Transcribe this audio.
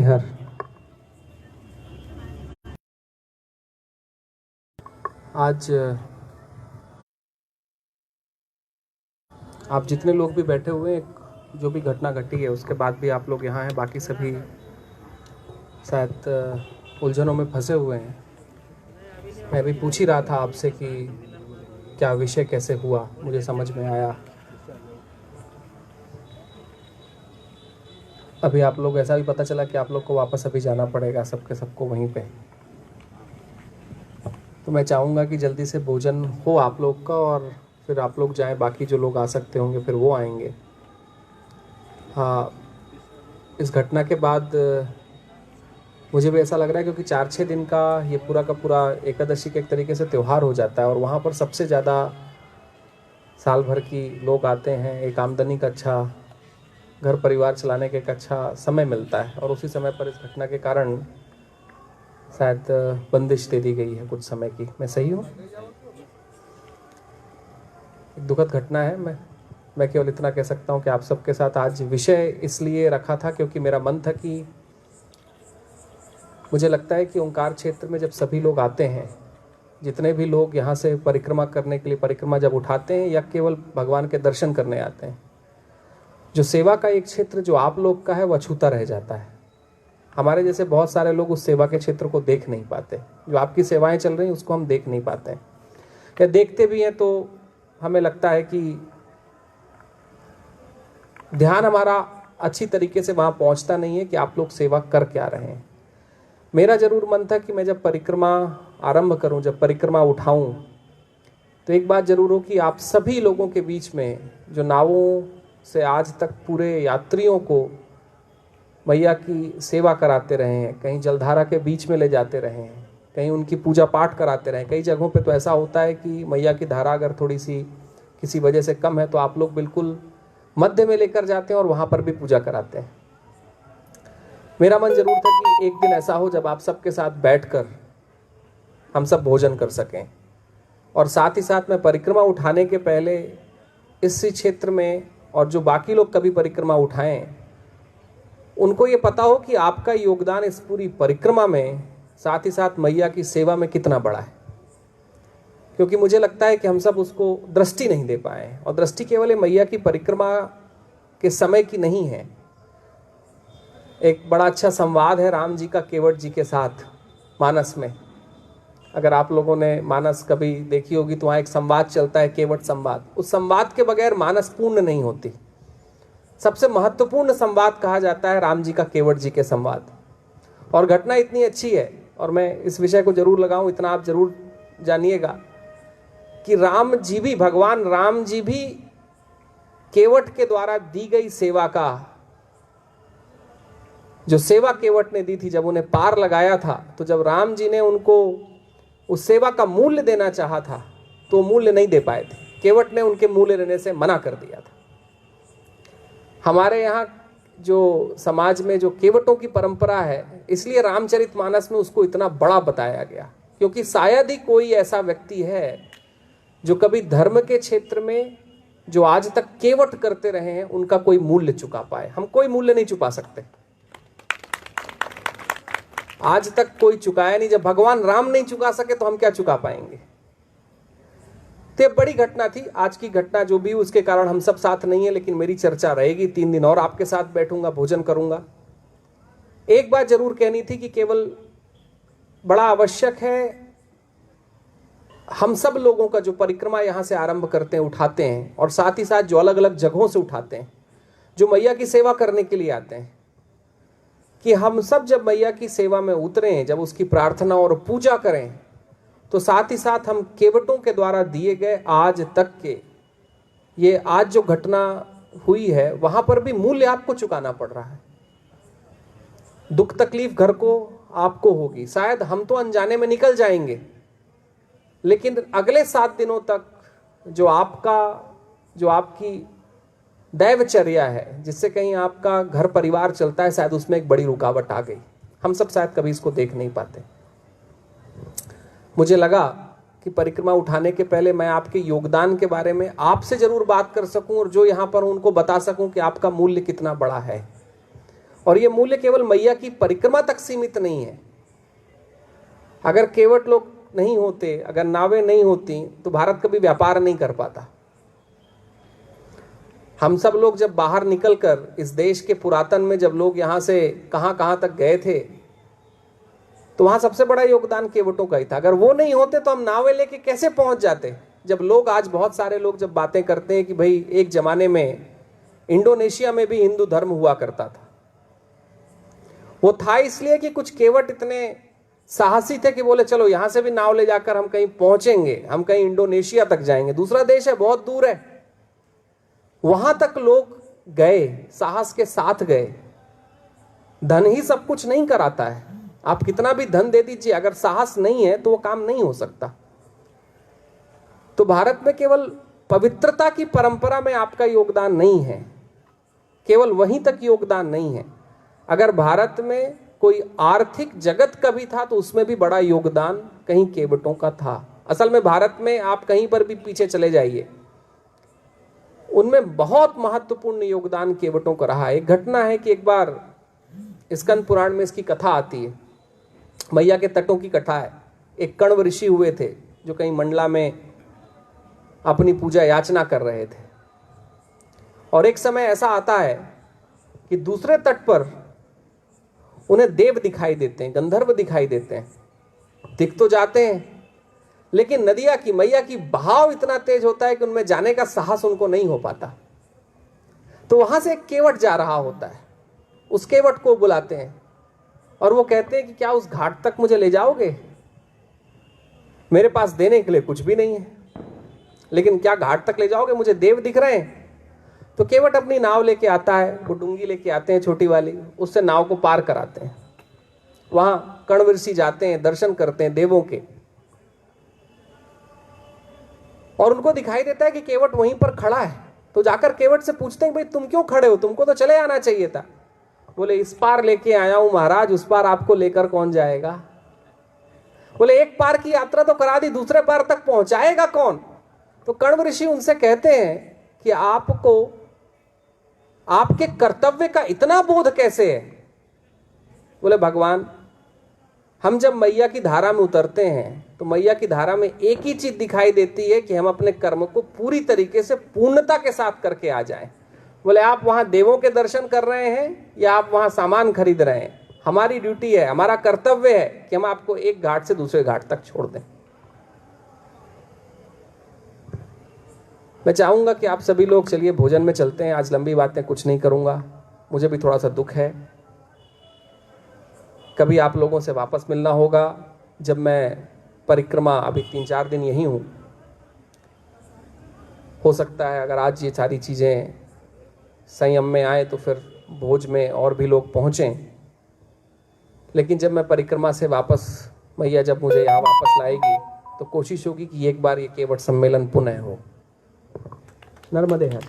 हर आज आप जितने लोग भी बैठे हुए हैं, जो भी घटना घटी है उसके बाद भी आप लोग यहाँ हैं, बाकी सभी शायद उलझनों में फंसे हुए हैं। मैं भी पूछ ही रहा था आपसे कि क्या विषय कैसे हुआ, मुझे समझ में आया। अभी आप लोग ऐसा भी पता चला कि आप लोग को वापस अभी जाना पड़ेगा सबके सबको वहीं पे। तो मैं चाहूँगा कि जल्दी से भोजन हो आप लोग का और फिर आप लोग जाएं, बाकी जो लोग आ सकते होंगे फिर वो आएंगे। हाँ, इस घटना के बाद मुझे भी ऐसा लग रहा है क्योंकि 4-6 दिन का ये पूरा का पूरा एकादशी के एक तरीके से त्यौहार हो जाता है और वहाँ पर सबसे ज़्यादा साल भर की लोग आते हैं। एक आमदनी का अच्छा, घर परिवार चलाने का एक अच्छा समय मिलता है और उसी समय पर इस घटना के कारण शायद बंदिश दे दी गई है कुछ समय की। मैं सही हूँ? एक दुखद घटना है। मैं केवल इतना कह सकता हूँ कि आप सबके साथ आज विषय इसलिए रखा था क्योंकि मेरा मन था कि मुझे लगता है कि ओंकार क्षेत्र में जब सभी लोग आते हैं, जितने भी लोग यहाँ से परिक्रमा करने के लिए परिक्रमा जब उठाते हैं या केवल भगवान के दर्शन करने आते हैं, जो सेवा का एक क्षेत्र जो आप लोग का है वह अछूता रह जाता है। हमारे जैसे बहुत सारे लोग उस सेवा के क्षेत्र को देख नहीं पाते। जो आपकी सेवाएं चल रही हैं उसको हम देख नहीं पाते हैं, या देखते भी हैं तो हमें लगता है कि ध्यान हमारा अच्छी तरीके से वहाँ पहुँचता नहीं है कि आप लोग सेवा कर क्या रहे हैं। मेरा जरूर मन था कि मैं जब परिक्रमा आरंभ करूं, जब परिक्रमा उठाऊं, तो एक बात जरूर हो कि आप सभी लोगों के बीच में जो नावों से आज तक पूरे यात्रियों को मैया की सेवा कराते रहे हैं, कहीं जलधारा के बीच में ले जाते रहे हैं, कहीं उनकी पूजा पाठ कराते रहे हैं। कई जगहों पे तो ऐसा होता है कि मैया की धारा अगर थोड़ी सी किसी वजह से कम है तो आप लोग बिल्कुल मध्य में लेकर जाते हैं और वहाँ पर भी पूजा कराते हैं। मेरा मन जरूर था कि एक दिन ऐसा हो जब आप सबके साथ बैठकर हम सब भोजन कर सकें, और साथ ही साथ में परिक्रमा उठाने के पहले इस क्षेत्र में और जो बाकी लोग कभी परिक्रमा उठाएं उनको ये पता हो कि आपका योगदान इस पूरी परिक्रमा में, साथ ही साथ मैया की सेवा में कितना बड़ा है। क्योंकि मुझे लगता है कि हम सब उसको दृष्टि नहीं दे पाए, और दृष्टि केवल मैया की परिक्रमा के समय की नहीं है। एक बड़ा अच्छा संवाद है राम जी का केवट जी के साथ मानस में। अगर आप लोगों ने मानस कभी देखी होगी तो वहाँ एक संवाद चलता है, केवट संवाद। उस संवाद के बगैर मानस पूर्ण नहीं होती। सबसे महत्वपूर्ण संवाद कहा जाता है राम जी का केवट जी के संवाद। और घटना इतनी अच्छी है, और मैं इस विषय को जरूर लगाऊं, इतना आप जरूर जानिएगा कि राम जी भी, भगवान राम जी भी केवट के द्वारा दी गई सेवा का, जो सेवा केवट ने दी थी, जब उन्हें पार लगाया था, तो जब राम जी ने उनको उस सेवा का मूल्य देना चाहा था तो मूल्य नहीं दे पाए थे। केवट ने उनके मूल्य देने से मना कर दिया था। हमारे यहाँ जो समाज में जो केवटों की परंपरा है, इसलिए रामचरितमानस में उसको इतना बड़ा बताया गया, क्योंकि शायद ही कोई ऐसा व्यक्ति है जो कभी धर्म के क्षेत्र में जो आज तक केवट करते रहे हैं उनका कोई मूल्य चुका पाए। हम कोई मूल्य नहीं चुका सकते, आज तक कोई चुकाया नहीं। जब भगवान राम नहीं चुका सके तो हम क्या चुका पाएंगे। तो ये बड़ी घटना थी। आज की घटना जो भी, उसके कारण हम सब साथ नहीं है, लेकिन मेरी चर्चा रहेगी। 3 दिन और आपके साथ बैठूंगा, भोजन करूंगा। एक बात जरूर कहनी थी कि केवल बड़ा आवश्यक है हम सब लोगों का जो परिक्रमा यहां से आरंभ करते हैं, उठाते हैं, और साथ ही साथ जो अलग अलग जगहों से उठाते हैं, जो मैया की सेवा करने के लिए आते हैं, कि हम सब जब मैया की सेवा में उतरें, जब उसकी प्रार्थना और पूजा करें, तो साथ ही साथ हम केवटों के द्वारा दिए गए आज तक के, ये आज जो घटना हुई है वहां पर भी मूल्य आपको चुकाना पड़ रहा है। दुख तकलीफ घर को आपको होगी, शायद हम तो अनजाने में निकल जाएंगे, लेकिन अगले 7 दिनों तक जो आपकी दैवचर्या है, जिससे कहीं आपका घर परिवार चलता है, शायद उसमें एक बड़ी रुकावट आ गई। हम सब शायद कभी इसको देख नहीं पाते। मुझे लगा कि परिक्रमा उठाने के पहले मैं आपके योगदान के बारे में आपसे जरूर बात कर सकूं, और जो यहाँ पर उनको बता सकूं कि आपका मूल्य कितना बड़ा है। और ये मूल्य केवल मैया की परिक्रमा तक सीमित नहीं है। अगर केवट लोग नहीं होते, अगर नावें नहीं होती, तो भारत कभी व्यापार नहीं कर पाता। हम सब लोग जब बाहर निकलकर इस देश के पुरातन में जब लोग यहाँ से कहाँ कहाँ तक गए थे, तो वहाँ सबसे बड़ा योगदान केवटों का ही था। अगर वो नहीं होते तो हम नावें लेके कैसे पहुँच जाते। जब लोग आज बहुत सारे लोग जब बातें करते हैं कि भाई एक जमाने में इंडोनेशिया में भी हिंदू धर्म हुआ करता था, वो था इसलिए कि कुछ केवट इतने साहसी थे कि बोले चलो यहाँ से भी नाव ले जाकर हम कहीं पहुंचेंगे, हम कहीं इंडोनेशिया तक जाएंगे, दूसरा देश है, बहुत दूर है, वहां तक लोग गए, साहस के साथ गए। धन ही सब कुछ नहीं कराता है। आप कितना भी धन दे दीजिए, अगर साहस नहीं है तो वो काम नहीं हो सकता। तो भारत में केवल पवित्रता की परंपरा में आपका योगदान नहीं है, केवल वहीं तक योगदान नहीं है। अगर भारत में कोई आर्थिक जगत का भी था तो उसमें भी बड़ा योगदान कहीं केवटों का था। असल में भारत में आप कहीं पर भी पीछे चले जाइए, उनमें बहुत महत्वपूर्ण योगदान केवटों का रहा है। एक घटना है कि एक बार स्कंद पुराण में इसकी कथा आती है, मैया के तटों की कथा है। एक कण्व ऋषि हुए थे जो कहीं मंडला में अपनी पूजा याचना कर रहे थे, और एक समय ऐसा आता है कि दूसरे तट पर उन्हें देव दिखाई देते हैं, गंधर्व दिखाई देते हैं। दिख तो जाते हैं, लेकिन नदिया की मैया की बहाव इतना तेज होता है कि उनमें जाने का साहस उनको नहीं हो पाता। तो वहां से एक केवट जा रहा होता है, उस केवट को बुलाते हैं और वो कहते हैं कि क्या उस घाट तक मुझे ले जाओगे? मेरे पास देने के लिए कुछ भी नहीं है, लेकिन क्या घाट तक ले जाओगे? मुझे देव दिख रहे हैं। तो केवट अपनी नाव लेके आता है, वो डुंगी लेके आते हैं छोटी वाली, उससे नाव को पार कराते हैं। वहां कण्व ऋषि जाते हैं, दर्शन करते हैं देवों के, और उनको दिखाई देता है कि केवट वहीं पर खड़ा है। तो जाकर केवट से पूछते हैं भाई तुम क्यों खड़े हो, तुमको तो चले आना चाहिए था। बोले इस पार लेके आया हूं महाराज, उस पार आपको लेकर कौन जाएगा। बोले एक पार की यात्रा तो करा दी, दूसरे पार तक पहुंचाएगा कौन? तो कण्व ऋषि उनसे कहते हैं कि आपको आपके कर्तव्य का इतना बोध कैसे है? बोले भगवान, हम जब मैया की धारा में उतरते हैं तो मैया की धारा में एक ही चीज दिखाई देती है कि हम अपने कर्म को पूरी तरीके से पूर्णता के साथ करके आ जाएं। बोले आप वहां देवों के दर्शन कर रहे हैं या आप वहां सामान खरीद रहे हैं, हमारी ड्यूटी है, हमारा कर्तव्य है कि हम आपको एक घाट से दूसरे घाट तक छोड़ दें। मैं चाहूंगा कि आप सभी लोग चलिए भोजन में चलते हैं। आज लंबी बातें कुछ नहीं करूंगा, मुझे भी थोड़ा सा दुख है। कभी आप लोगों से वापस मिलना होगा जब मैं परिक्रमा, अभी 3-4 दिन यहीं हूँ। हो सकता है अगर आज ये सारी चीज़ें संयम में आए तो फिर भोज में और भी लोग पहुँचें, लेकिन जब मैं परिक्रमा से वापस, मैया जब मुझे यहाँ वापस लाएगी तो कोशिश होगी कि एक बार ये केवट सम्मेलन पुनः हो। नर्मदे हर।